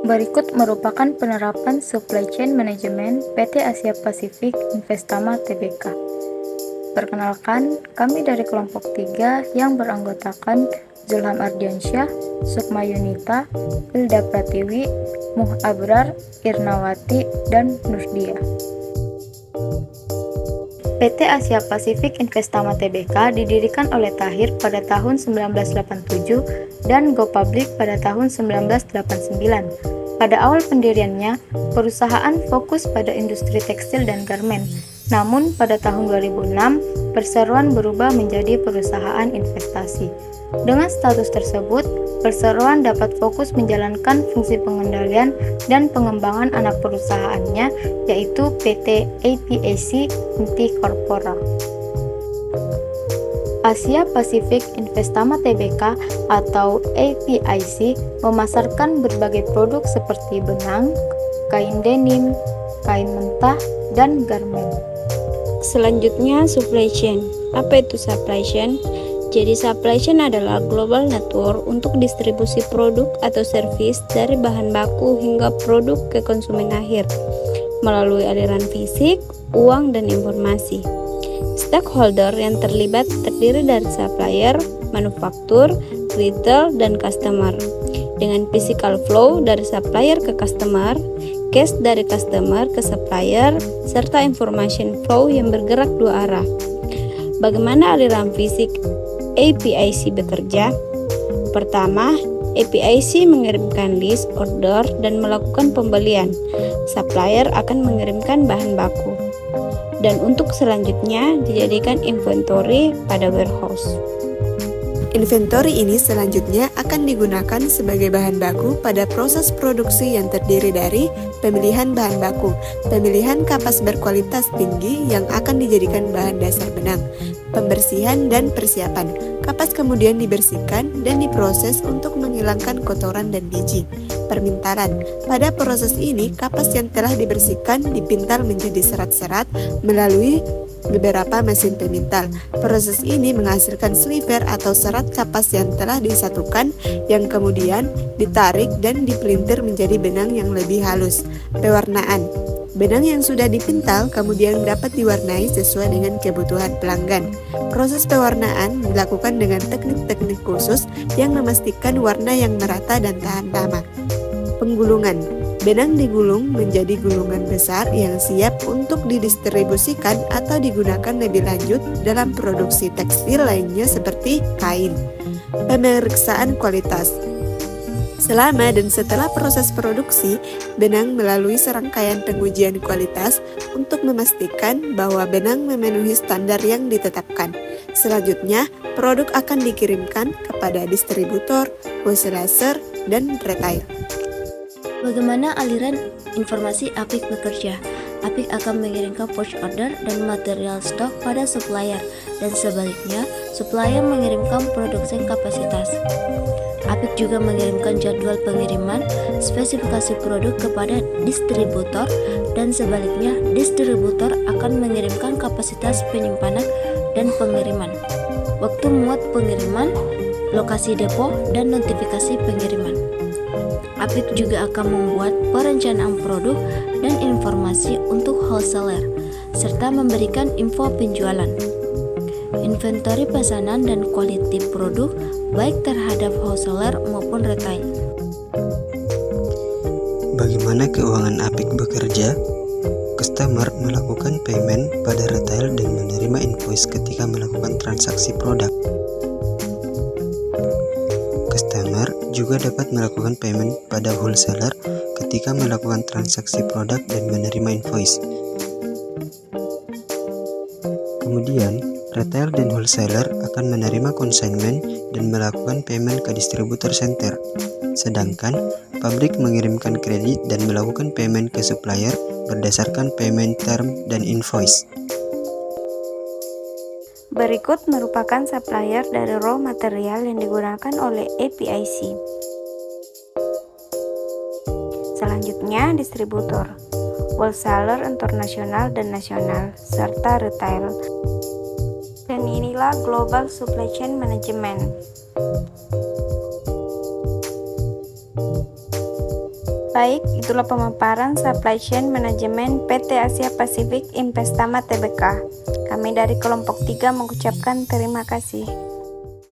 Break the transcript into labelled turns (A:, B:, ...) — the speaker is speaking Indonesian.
A: Berikut merupakan penerapan Supply Chain Management PT Asia Pasifik Investama Tbk. Perkenalkan, kami dari kelompok 3 yang beranggotakan Zulham Ardiansyah, Sukma Yunita, Hilda Pratiwi, Muh Abrar, Irnawati, dan Nurdia. PT Asia Pasifik Investama Tbk didirikan oleh Tahir pada tahun 1987 dan Go Public pada tahun 1989. Pada awal pendiriannya, perusahaan fokus pada industri tekstil dan garmen. Namun, pada tahun 2006, perseroan berubah menjadi perusahaan investasi. Dengan status tersebut, perseroan dapat fokus menjalankan fungsi pengendalian dan pengembangan anak perusahaannya, yaitu PT APAC Inti Corpora. Asia Pasifik Investama Tbk atau APIC memasarkan berbagai produk seperti benang, kain denim, kain mentah, dan garmen.
B: Selanjutnya, supply chain. Apa itu supply chain? Jadi supply chain adalah global network untuk distribusi produk atau servis dari bahan baku hingga produk ke konsumen akhir melalui aliran fisik, uang, dan informasi. Stakeholder yang terlibat terdiri dari supplier, manufaktur, retail, dan customer. Dengan physical flow dari supplier ke customer, cash dari customer ke supplier, serta information flow yang bergerak dua arah. Bagaimana aliran fisik APIC bekerja? Pertama, APIC mengirimkan list order dan melakukan pembelian. Supplier akan mengirimkan bahan baku. Dan untuk selanjutnya dijadikan inventory pada warehouse.
C: Inventory ini selanjutnya akan digunakan sebagai bahan baku pada proses produksi yang terdiri dari pemilihan bahan baku, pemilihan kapas berkualitas tinggi yang akan dijadikan bahan dasar benang, pembersihan dan persiapan. Kapas kemudian dibersihkan dan diproses untuk menghilangkan kotoran dan biji. Permintalan. Pada proses ini, kapas yang telah dibersihkan dipintal menjadi serat-serat melalui beberapa mesin pemintal. Proses ini menghasilkan sliver atau serat kapas yang telah disatukan yang kemudian ditarik dan dipelintir menjadi benang yang lebih halus. Pewarnaan. Benang yang sudah dipintal kemudian dapat diwarnai sesuai dengan kebutuhan pelanggan. Proses pewarnaan dilakukan dengan teknik-teknik khusus yang memastikan warna yang merata dan tahan lama. Penggulungan. Benang digulung menjadi gulungan besar yang siap untuk didistribusikan atau digunakan lebih lanjut dalam produksi tekstil lainnya seperti kain. Pemeriksaan kualitas. Selama dan setelah proses produksi, benang melalui serangkaian pengujian kualitas untuk memastikan bahwa benang memenuhi standar yang ditetapkan. Selanjutnya, produk akan dikirimkan kepada distributor, wholesaler, dan retail.
D: Bagaimana aliran informasi APIC bekerja? APIC akan mengirimkan purchase order dan material stok pada supplier, dan sebaliknya, supplier mengirimkan produksi kapasitas. APIC juga mengirimkan jadwal pengiriman, spesifikasi produk kepada distributor, dan sebaliknya, distributor akan mengirimkan kapasitas penyimpanan dan pengiriman, waktu muat pengiriman, lokasi depo, dan notifikasi pengiriman. APIC juga akan membuat perencanaan produk dan informasi untuk wholesaler, serta memberikan info penjualan, inventory pesanan, dan quality produk baik terhadap wholesaler maupun retail.
E: Bagaimana keuangan APIC bekerja? Customer melakukan payment pada retail dan menerima invoice ketika melakukan transaksi produk. Customer juga dapat melakukan payment pada wholesaler ketika melakukan transaksi produk dan menerima invoice. Kemudian, retail dan wholesaler akan menerima consignment dan melakukan payment ke distributor center. Sedangkan, pabrik mengirimkan kredit dan melakukan payment ke supplier berdasarkan payment term dan invoice.
B: Berikut merupakan supplier dari raw material yang digunakan oleh APIC. Selanjutnya, distributor, wholesaler internasional dan nasional, serta retail. Dan inilah Global Supply Chain Management. Baik, itulah pemaparan Supply Chain Management PT Asia Pasifik Investama Tbk. Kami dari kelompok 3 mengucapkan terima kasih.